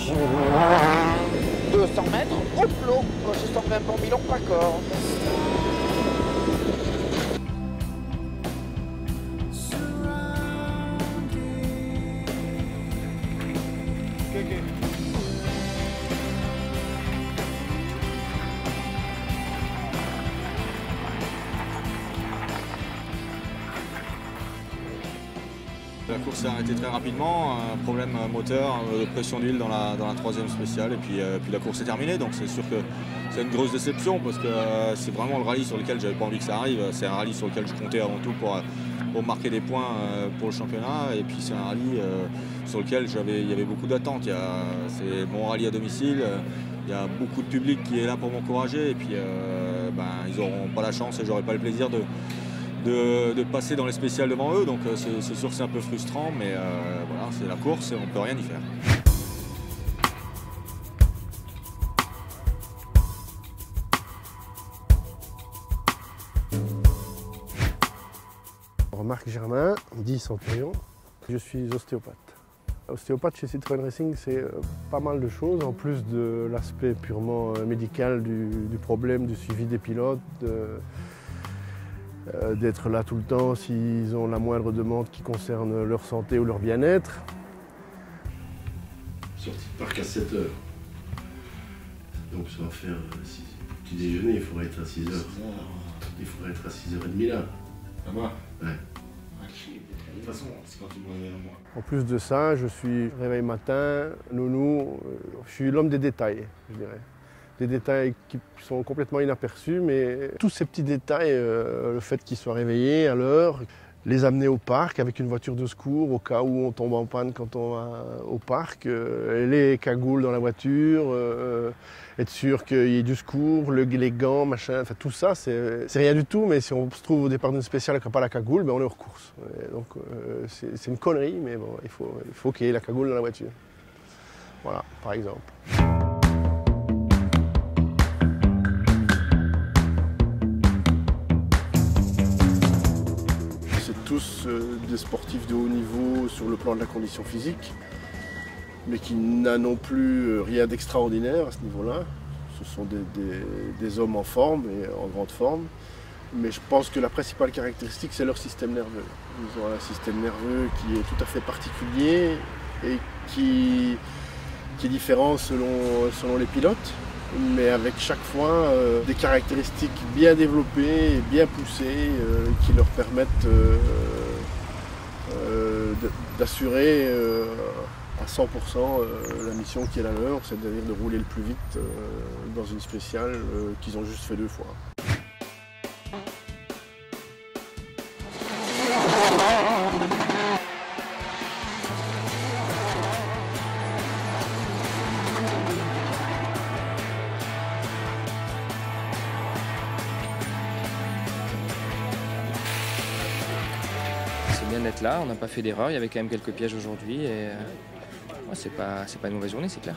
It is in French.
200 mètres au plot, cocher 120 Bambilon, pas corde. La course s'est arrêtée très rapidement, un problème moteur, de pression d'huile dans la troisième spéciale, et puis la course est terminée. Donc c'est sûr que c'est une grosse déception parce que c'est vraiment le rallye sur lequel j'avais pas envie que ça arrive. C'est un rallye sur lequel je comptais avant tout pour marquer des points pour le championnat, et puis c'est un rallye sur lequel il y avait beaucoup d'attentes. C'est mon rallye à domicile, il y a beaucoup de public qui est là pour m'encourager, et puis ils n'auront pas la chance et j'aurai pas le plaisir de passer dans les spéciales devant eux, donc c'est sûr que c'est un peu frustrant, mais voilà, c'est la course et on ne peut rien y faire. Marc Germain, dit Centurion, je suis ostéopathe. Ostéopathe chez Citroën Racing, c'est pas mal de choses, en plus de l'aspect purement médical du problème, du suivi des pilotes, d'être là tout le temps s'ils ont la moindre demande qui concerne leur santé ou leur bien-être. Sortie de parc à 7 h. Donc ça va faire petit déjeuner, il faudrait être à 6 h. Il faudrait être à 6h30 là. Là-bas? Ouais. De toute façon, c'est quand tu me réveilles moi. En plus de ça, je suis réveil matin, nounou, je suis l'homme des détails, je dirais. Des détails qui sont complètement inaperçus, mais tous ces petits détails, le fait qu'ils soient réveillés à l'heure, les amener au parc avec une voiture de secours au cas où on tombe en panne quand on va au parc, les cagoules dans la voiture, être sûr qu'il y ait du secours, les gants, machin, enfin tout ça c'est rien du tout, mais si on se trouve au départ d'une spéciale et qu'on n'a pas la cagoule, on est hors course. Et donc c'est une connerie, mais bon, il faut qu'il y ait la cagoule dans la voiture. Voilà, par exemple. Tous des sportifs de haut niveau sur le plan de la condition physique, mais qui n'a non plus rien d'extraordinaire à ce niveau-là. Ce sont des hommes en forme et en grande forme, mais je pense que la principale caractéristique, c'est leur système nerveux. Ils ont un système nerveux qui est tout à fait particulier et qui est différent selon les pilotes, mais avec chaque fois des caractéristiques bien développées et bien poussées qui leur permettent d'assurer à 100% la mission qui est la leur, c'est-à-dire de rouler le plus vite dans une spéciale qu'ils ont juste fait 2 fois. C'est bien d'être là, on n'a pas fait d'erreur, il y avait quand même quelques pièges aujourd'hui et c'est pas une mauvaise journée, c'est clair.